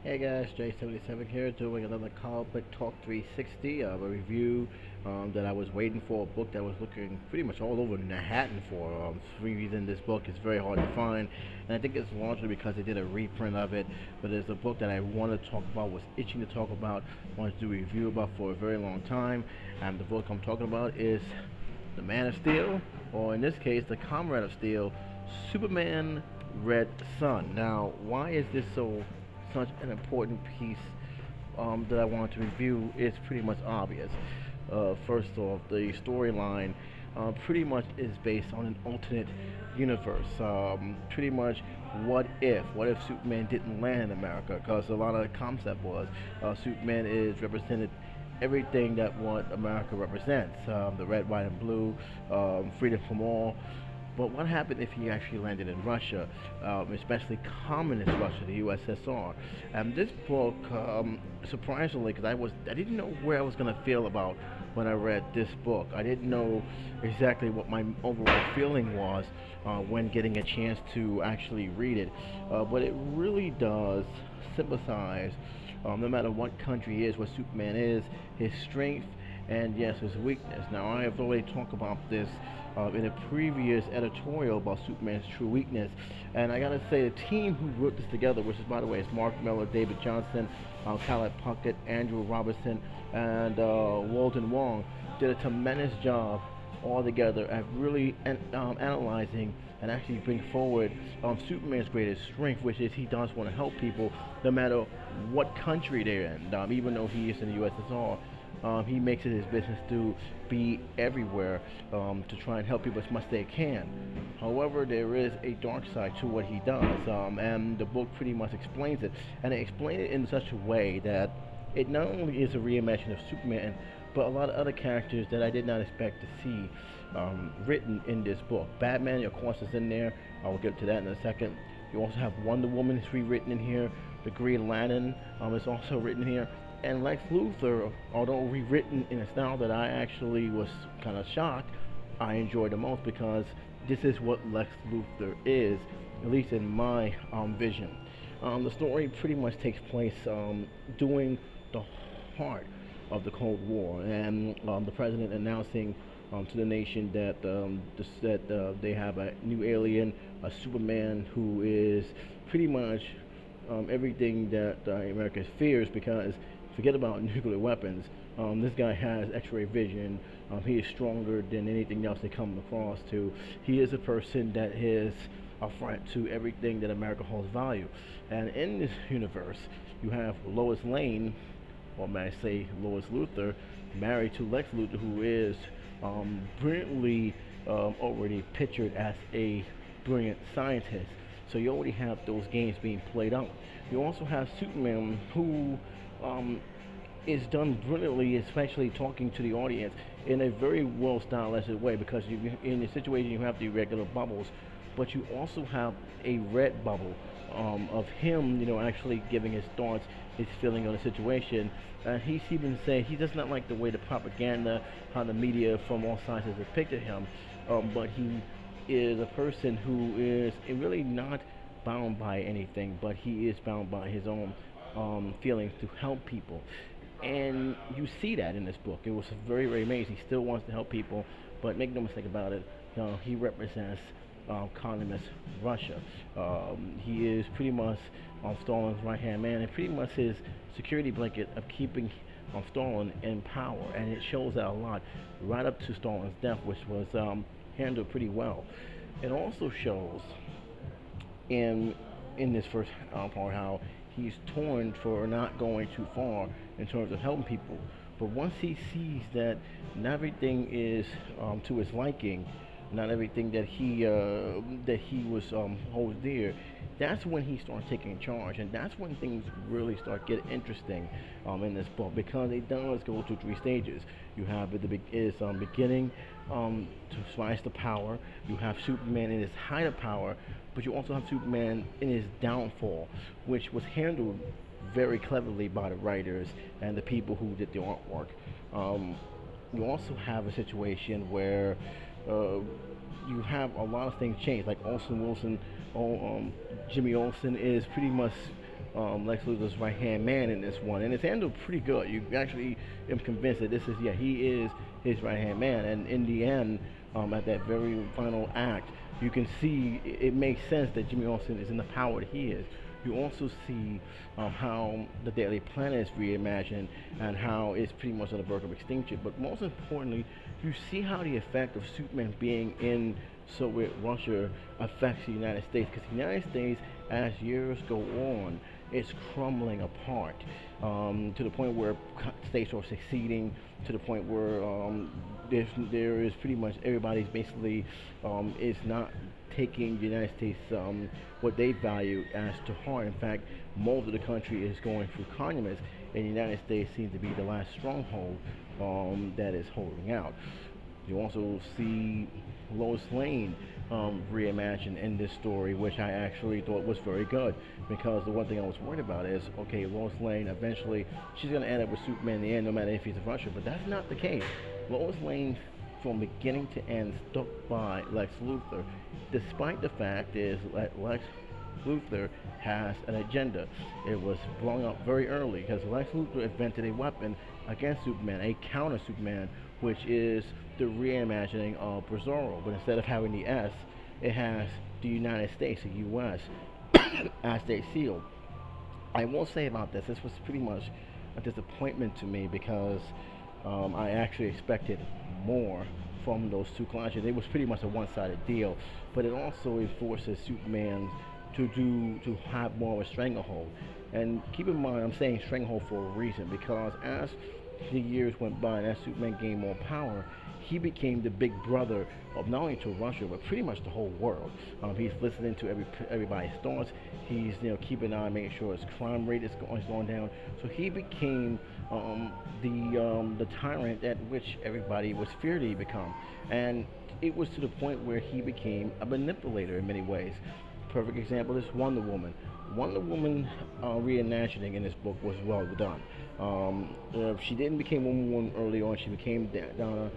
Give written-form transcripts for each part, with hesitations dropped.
Hey guys, J77 here doing another Comic Book Talk 360, a review that I was waiting for, a book that I was looking pretty much all over Manhattan for. For some reason this book is very hard to find, and I think it's largely because they did a reprint of it, but it's a book that I want to talk about, was itching to talk about, wanted to do a review about for a very long time, and the book I'm talking about is The Man of Steel, or in this case, The Comrade of Steel, Superman Red Sun. Now, why is this such an important piece that I want to review is pretty much obvious. First off, the storyline pretty much is based on an alternate universe. Pretty much, what if Superman didn't land in America? Because a lot of the concept was Superman is represented everything that what America represents, the red, white, and blue, freedom from all. But what happened if he actually landed in Russia, especially communist Russia, the U.S.S.R? This book, surprisingly, because I didn't know where I was going to feel about when I read this book. I didn't know exactly what my overall feeling was when getting a chance to actually read it. But it really does sympathize, no matter what country he is, what Superman is, his strength, and yes, his weakness. Now, I have already talked about this in a previous editorial about Superman's true weakness, and I gotta say, the team who wrote this together, which is, by the way, is Mark Miller, David Johnson, Caleb Puckett, Andrew Robertson, and Walden Wong, did a tremendous job all together at really analyzing and actually bring forward Superman's greatest strength, which is he does want to help people no matter what country they're in. Even though he is in the USSR, he makes it his business to be everywhere to try and help people as much as they can. However, there is a dark side to what he does, and the book pretty much explains it. And it explains it in such a way that it not only is a reimagining of Superman, but a lot of other characters that I did not expect to see written in this book. Batman, of course, is in there. I will get to that in a second. You also have Wonder Woman is rewritten in here. The Green Lantern is also written here. And Lex Luthor, although rewritten in a style that I actually was kind of shocked, I enjoyed the most because this is what Lex Luthor is, at least in my vision. The story pretty much takes place during the heart of the Cold War, and the president announcing to the nation that they have a new alien, a Superman who is pretty much everything that America fears because forget about nuclear weapons. This guy has X-ray vision. He is stronger than anything else they come across to. He is a person that is a threat to everything that America holds value. And in this universe, you have Lois Lane, or may I say Lois Luthor, married to Lex Luthor, who is brilliantly already pictured as a brilliant scientist. So you already have those games being played out. You also have Superman, who is done brilliantly, especially talking to the audience in a very well stylized way. Because in a situation you have the regular bubbles, but you also have a red bubble of him, actually giving his thoughts, his feeling on the situation. He's even saying he does not like the way the propaganda, how the media from all sides has depicted him, but he is a person who is really not bound by anything, but he is bound by his own feelings to help people. And you see that in this book. It was very, very amazing. He still wants to help people, but make no mistake about it, he represents communist Russia. He is pretty much Stalin's right hand man and pretty much his security blanket of keeping Stalin in power. And it shows that a lot right up to Stalin's death, which was handled pretty well. It also shows in this first part how he's torn for not going too far in terms of helping people. But once he sees that not everything is to his liking, not everything that he was holds dear, that's when he starts taking charge, and that's when things really start getting interesting in this book because it does go through three stages. You have at the beginning to rise to power. You have Superman in his height of power, but you also have Superman in his downfall, which was handled very cleverly by the writers and the people who did the artwork. You also have a situation where uh, you have a lot of things change, like Olsen Wilson, Jimmy Olsen is pretty much Lex Luthor's right hand man in this one, and it's handled pretty good. You actually am convinced that this is, yeah, he is his right hand man, and in the end, at that very final act, you can see it makes sense that Jimmy Olsen is in the power that he is. You also see how the Daily Planet is reimagined and how it's pretty much on the verge of extinction. But most importantly, you see how the effect of Superman being in Soviet Russia affects the United States. Because the United States, as years go on, is crumbling apart to the point where states are succeeding, to the point where there is pretty much everybody's basically is not taking the United States what they value as to heart. In fact, most of the country is going through communism, and the United States seems to be the last stronghold that is holding out. You also see Lois Lane reimagined in this story, which I actually thought was very good. Because the one thing I was worried about is, okay, Lois Lane eventually she's going to end up with Superman in the end, no matter if he's a Russia. But that's not the case. Lois Lane, from beginning to end, stuck by Lex Luthor, despite the fact is that Lex Luthor has an agenda. It was blown up very early because Lex Luthor invented a weapon against Superman, a counter Superman, which is the reimagining of Bizarro. But instead of having the S, it has the United States, the U.S., as they seal. I will say about this, this was pretty much a disappointment to me because I actually expected more from those two clashes. It was pretty much a one-sided deal, but it also forces Superman to have more of a stranglehold. And keep in mind, I'm saying stranglehold for a reason because as the years went by and as Superman gained more power, he became the big brother of not only to Russia but pretty much the whole world. He's listening to everybody's thoughts. He's keeping an eye, making sure his crime rate is going down. So he became the tyrant at which everybody was feared he become, and it was to the point where he became a manipulator in many ways. Perfect example is Wonder Woman. Wonder Woman reimagining in this book was well done. She didn't become Woman early on. She became Donna.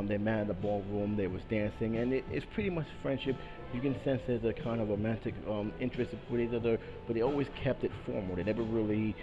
They met in the ballroom. They was dancing, and it's pretty much friendship. You can sense there's a kind of romantic interest with each other, but they always kept it formal. They never really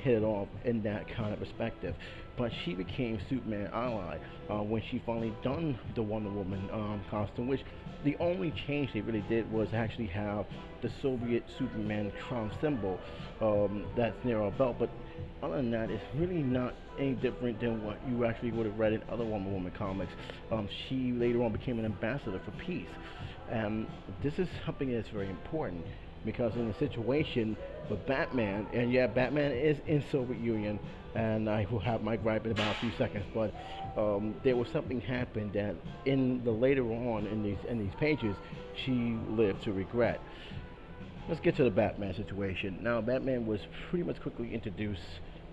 hit it off in that kind of perspective. But she became Superman ally when she finally done the Wonder Woman costume, which the only change they really did was actually have the Soviet Superman crown symbol that's near our belt. But other than that, it's really not any different than what you actually would have read in other Wonder Woman comics. She later on became an ambassador for peace. And this is something that's very important because in a situation with Batman, and yeah, Batman is in Soviet Union, and I will have my gripe in about a few seconds, but there was something happened that in the later on in these pages, she lived to regret. Let's get to the Batman situation. Now, Batman was pretty much quickly introduced,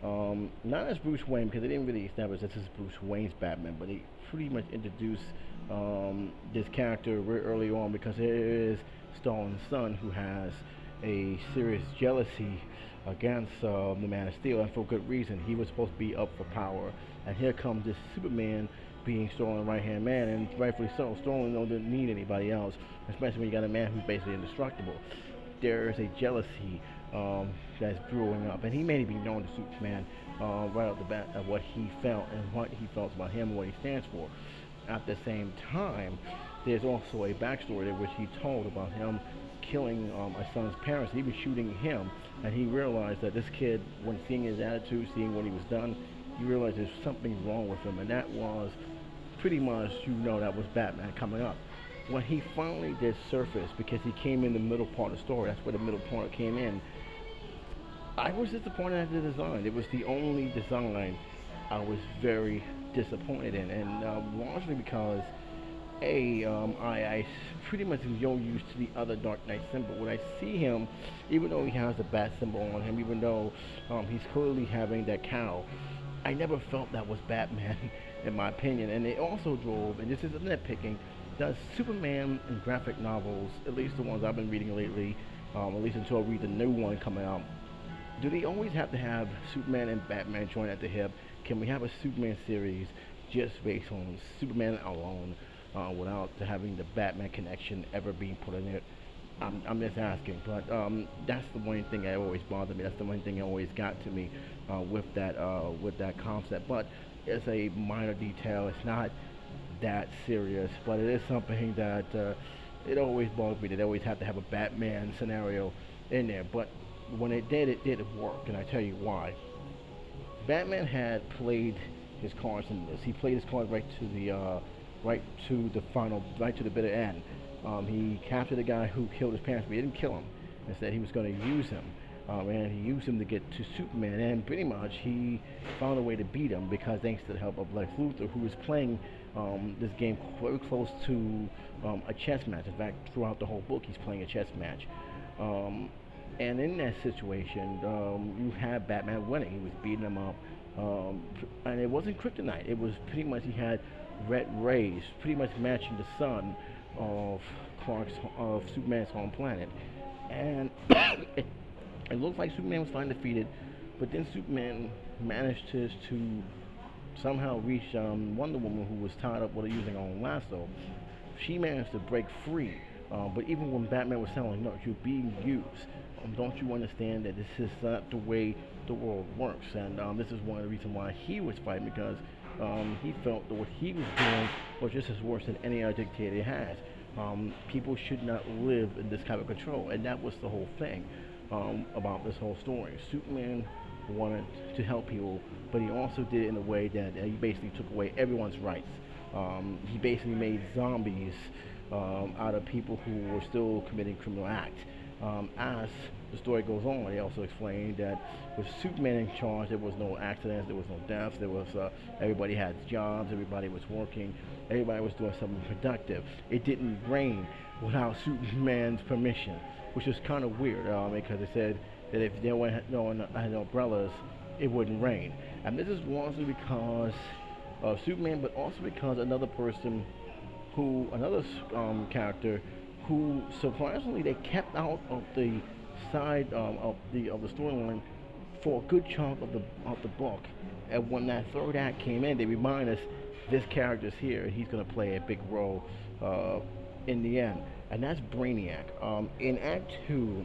not as Bruce Wayne, because they didn't really establish this is Bruce Wayne's Batman, but they pretty much introduced this character very early on because there is Stalin's son who has a serious jealousy against the Man of Steel, and for good reason. He was supposed to be up for power, and here comes this Superman being Stalin's right-hand man, and rightfully so. Stalin doesn't need anybody else, especially when you got a man who's basically indestructible. There is a jealousy that's brewing up, and he made it be known to Superman right off the bat of what he felt and what he felt about him and what he stands for. At the same time, there's also a backstory there which he told about him killing my son's parents, even shooting him, and he realized that this kid, when seeing his attitude, seeing what he was done, he realized there's something wrong with him, and that was pretty much, that was Batman coming up. When he finally did surface, because he came in the middle part of the story, that's where the middle part came in, I was disappointed at the design. It was the only design I was very disappointed in, and largely because I pretty much am used to the other Dark Knight symbol. When I see him, even though he has the bat symbol on him, even though he's clearly having that cow, I never felt that was Batman, in my opinion. And it also drove, and this is a nitpicking, does Superman in graphic novels, at least the ones I've been reading lately, at least until I read the new one coming out, do they always have to have Superman and Batman join at the hip? Can we have a Superman series just based on Superman alone, without having the Batman connection ever being put in it? I'm just asking, but that's the one thing that always bothered me. That's the one thing that always got to me with that concept. But it's a minor detail. It's not that serious, but it is something that it always bugged me that they always have to have a Batman scenario in there. But when it did work, and I tell you why. Batman had played his cards in this. He played his cards right to the final, right to the bitter end. He captured the guy who killed his parents, but he didn't kill him. Instead, he was going to use him, and he used him to get to Superman. And pretty much, he found a way to beat him because thanks to the help of Lex Luthor, who was playing this game very close to a chess match. In fact, throughout the whole book, he's playing a chess match. Um, and in that situation, you had Batman winning. He was beating him up, and it wasn't kryptonite. It was pretty much he had red rays, pretty much matching the sun of of Superman's home planet, and it looked like Superman was finally defeated, but then Superman managed to somehow reach Wonder Woman, who was tied up with her using her own lasso. She managed to break free. But even when Batman was telling, no, you're being used. Don't you understand that this is not the way the world works? And this is one of the reasons why he was fighting because he felt that what he was doing was just as worse than any other dictator has. People should not live in this kind of control, and that was the whole thing about this whole story. Superman wanted to help people, but he also did it in a way that he basically took away everyone's rights. He basically made zombies out of people who were still committing criminal acts. As the story goes on, they also explained that with Superman in charge, there was no accidents, there was no deaths, there was everybody had jobs, everybody was working, everybody was doing something productive. It didn't rain without Superman's permission, which was kind of weird because it said that if no one had no umbrellas, it wouldn't rain. And this is mostly because of Superman, but also because another character who surprisingly they kept out of the side of the storyline for a good chunk of the book. And when that third act came in, they remind us this character's here and he's going to play a big role in the end. And that's Brainiac. In Act 2,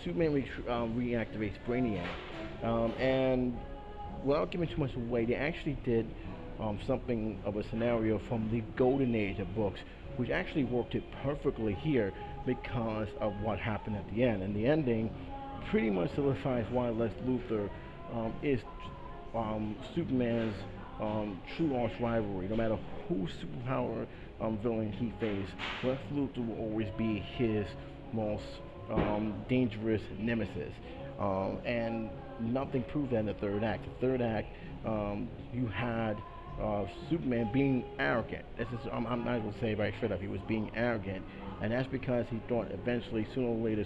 Superman reactivates Brainiac. And without giving too much away, they actually did something of a scenario from the golden age of books, which actually worked it perfectly here because of what happened at the end. And the ending pretty much solidifies why Lex Luthor is Superman's true arch rivalry. No matter whose superpower villain he faces, Lex Luthor will always be his most dangerous nemesis. And nothing proved that in the third act. The third act, you had Superman being arrogant. I'm not going to say right straight up. He was being arrogant, and that's because he thought eventually, sooner or later,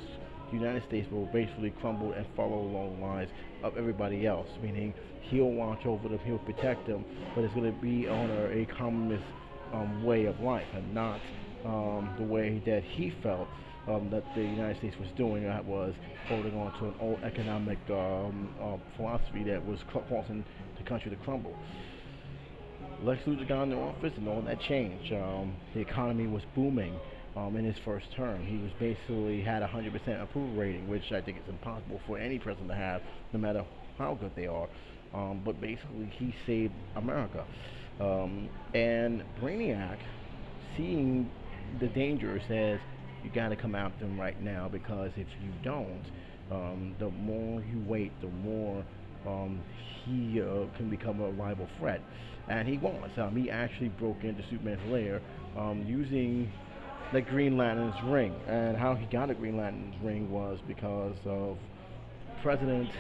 the United States will basically crumble and follow along the lines of everybody else. Meaning, he'll watch over them, he'll protect them, but it's going to be on a communist way of life, and not the way that he felt that the United States was doing. That was holding on to an old economic philosophy that was causing the country to crumble. Lex Luthor got into office and all that changed. The economy was booming in his first term. He was basically had a 100% approval rating, which I think is impossible for any president to have, no matter how good they are. But basically, he saved America. And Brainiac, seeing the danger, says, you got to come after him right now because if you don't, the more you wait, the more he can become a rival threat. And he was. He actually broke into Superman's lair using the Green Lantern's ring. And how he got a Green Lantern's ring was because of President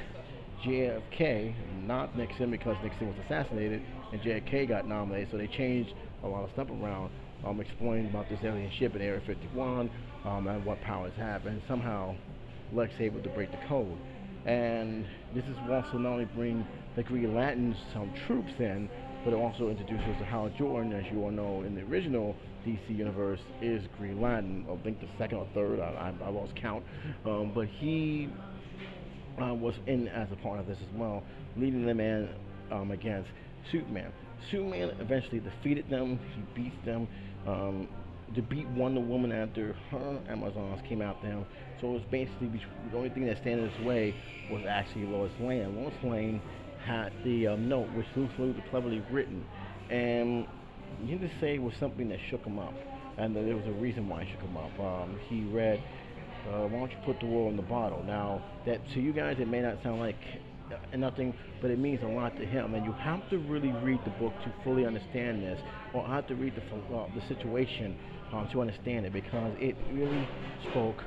JFK, not Nixon, because Nixon was assassinated and JFK got nominated. So they changed a lot of stuff around, explaining about this alien ship in Area 51 and what powers have. And somehow Lex able to break the code. And this is also not only bring the Green Lantern some troops in, but it also introduces Hal Jordan, as you all know, in the original DC universe, is Green Lantern. I think the second or third, I lost count. But he was in as a part of this as well, leading them in against Superman. Superman eventually defeated them, he beat them, to beat Wonder Woman after her Amazons came after him. So it was basically the only thing that stood in his way was actually Lois Lane. Lois Lane had the note, which Luke was cleverly written, and you can just say it was something that shook him up, and there was a reason why it shook him up. He read, "Why don't you put the world in the bottle?" Now, that to you guys, it may not sound like nothing, but it means a lot to him. And you have to really read the book to fully understand this, or have to read the situation to understand it, because it really spoke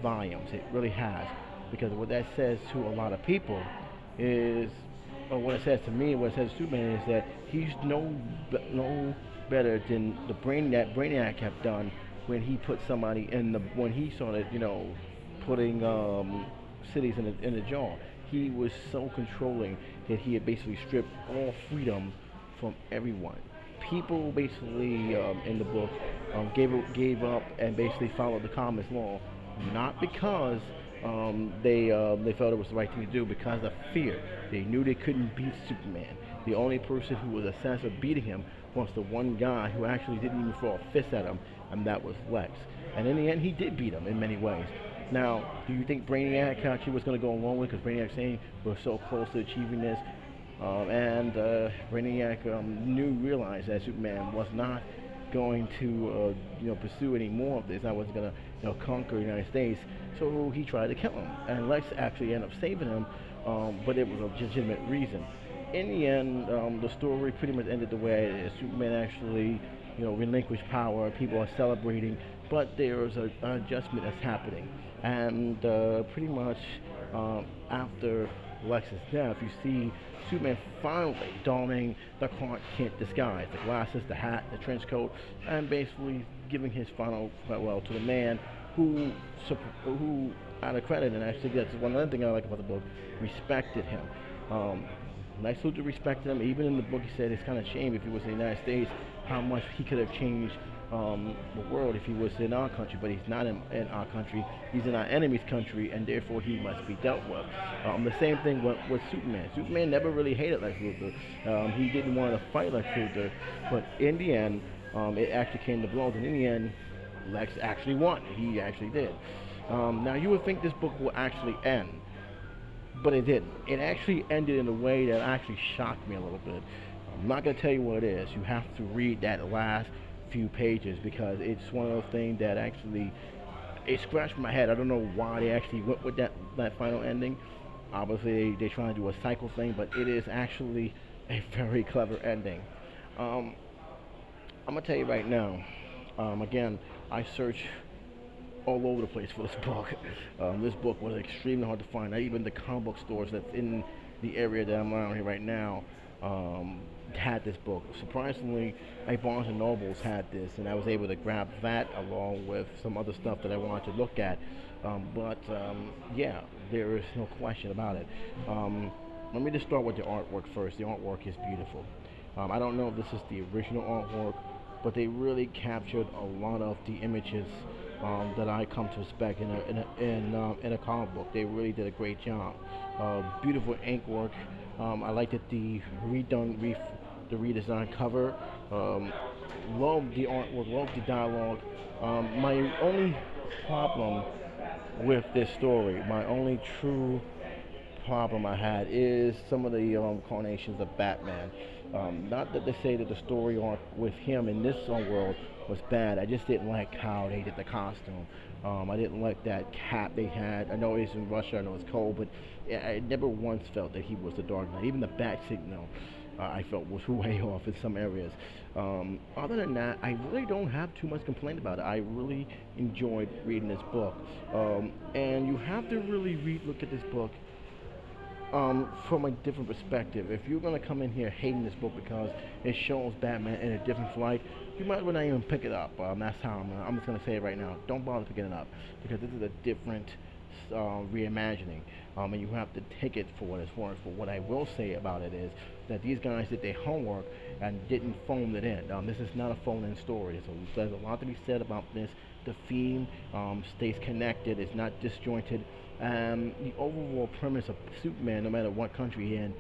volumes. It really has, because what that says to a lot of people is, or what it says to me, what it says to Superman is that he's no better than the brain that Brainiac have done when he put somebody in the when he started, putting cities in a jar. He was so controlling that he had basically stripped all freedom from everyone. People basically in the book gave up and basically followed the common law, not because they felt it was the right thing to do, because of fear. They knew they couldn't beat Superman. The only person who was a sense of beating him was the one guy who actually didn't even throw a fist at him, and that was Lex. And in the end, he did beat him in many ways. Now, do you think Brainiac actually was going to go along with it? Because Brainiac saying we're so close to achieving this, and Brainiac realized that Superman was not going to, pursue any more of this. I wasn't going to, conquer the United States. So he tried to kill him, and Lex actually ended up saving him, but it was a legitimate reason. In the end, the story pretty much ended the way it is. Superman actually, relinquished power. People are celebrating, but there is an adjustment that's happening, and pretty much after Lex's death, you see Superman finally donning the Clark Kent disguise, the glasses, the hat, the trench coat, and basically giving his final farewell to the man who, who out of credit, and actually that's one other thing I like about the book, respected him. Um, Lex Luthor respected him. Even in the book, he said it's kind of shame if he was in the United States, how much he could have changed the world if he was in our country, but he's not in our country. He's in our enemy's country, and therefore he must be dealt with. The same thing with Superman. Superman never really hated Lex Luthor. He didn't want to fight Lex Luthor, but in the end, it actually came to blows, and in the end, Lex actually won. He actually did. Now, you would think this book will actually end, but it didn't. It actually ended in a way that actually shocked me a little bit. I'm not going to tell you what it is. You have to read that last few pages, because it's one of those things that actually it scratched my head. I don't know why they actually went with that final ending. Obviously, they're trying to do a cycle thing, but it is actually a very clever ending. Um, I'm gonna tell you right now. Again, I searched all over the place for this book. This book was extremely hard to find. Not even the comic book stores that's in the area that I'm around here right now had this book. Surprisingly, like Barnes and Nobles had this, and I was able to grab that along with some other stuff that I wanted to look at. But yeah, there is no question about it. Let me just start with the artwork first. The artwork is beautiful. I don't know if this is the original artwork, but they really captured a lot of the images that I come to expect in a comic book. They really did a great job. Beautiful ink work. I liked that the redesigned cover. Love the artwork. Love the dialogue. My only problem with this story, my only true problem I had is some of the incarnations of Batman. Not that they say that the story arc with him in this world was bad. I just didn't like how they did the costume. I didn't like that cap they had. I know it's in Russia. I know it's cold, but I never once felt that he was the Dark Knight. Even the bat signal, I felt was way off in some areas. Other than that, I really don't have too much complaint about it. I really enjoyed reading this book, and you have to really look at this book from a different perspective. If you're going to come in here hating this book because it shows Batman in a different light, you might as well not even pick it up. That's how I'm just going to say it right now. Don't bother picking it up, because this is a different reimagining, and you have to take it for what it's worth. But what I will say about it is that these guys did their homework and didn't phone it in. This is not a phone-in story. There's a lot to be said about this. The theme stays connected. It's not disjointed. The overall premise of Superman, no matter what country he's in,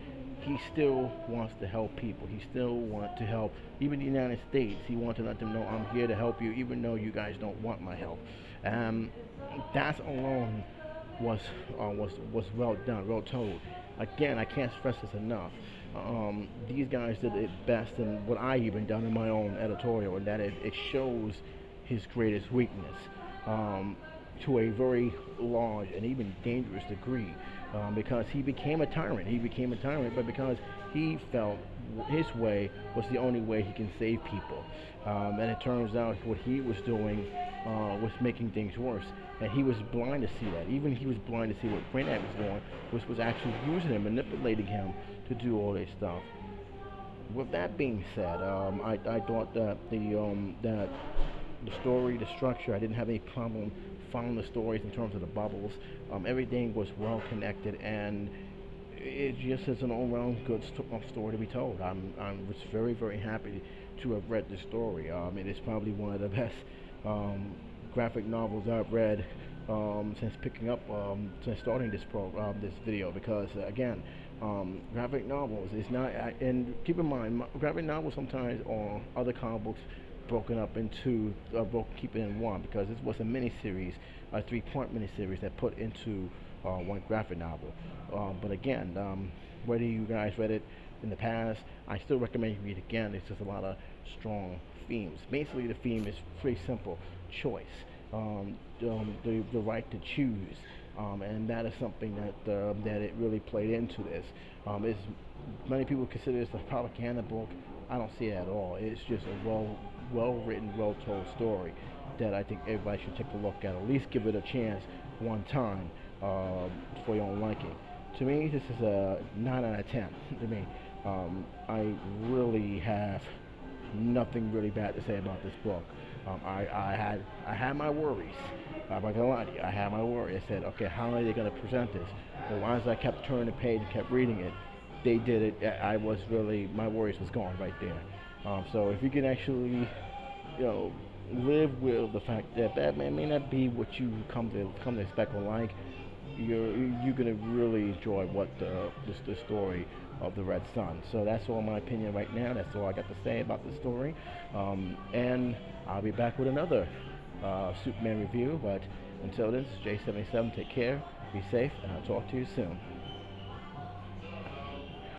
he still wants to help people. He still wants to help even the United States. He wants to let them know I'm here to help you, even though you guys don't want my help. Um, that alone was well done, well told. Again, I can't stress this enough. These guys did it best than what I even done in my own editorial, and that it shows his greatest weakness to a very large and even dangerous degree, because he became a tyrant. He became a tyrant, but because he felt his way was the only way he can save people. And it turns out what he was doing was making things worse. And he was blind to see that. Even he was blind to see what Brainiac was doing, which was actually using him, manipulating him to do all this stuff. With that being said, I thought that the story, the structure, I didn't have any problem following the stories in terms of the bubbles. Everything was well connected, and it just is an all-round good story to be told. Was very, very happy to have read this story. It is probably one of the best graphic novels I've read since starting this video, because again, graphic novels is not, and keep in mind, graphic novels sometimes are other comic books broken up into, keep it in one, because this was a miniseries, a three-part miniseries that put into one graphic novel. But again, whether you guys read it in the past, I still recommend you read it again. It's just a lot of strong themes. Basically, the theme is pretty simple: choice, the right to choose, and that is something that it really played into this. It's, many people consider this a propaganda book. I don't see it at all. It's just a well written, well told story that I think everybody should take a look at least give it a chance one time for your own liking. To me, this is a 9 out of 10. To me, I really have nothing really bad to say about this book. I had my worries. I'm not gonna lie to you. I had my worries. I said, okay, how are they gonna present this? Well, as I kept turning the page and kept reading it, they did it. I was really, my worries was gone right there. So if you can actually, live with the fact that Batman may not be what you come to expect or like, you're gonna really enjoy what the story of the Red Sun. So that's all my opinion right now. That's all I got to say about the story. And I'll be back with another Superman review. But until then, this is J77. Take care, be safe, and I'll talk to you soon.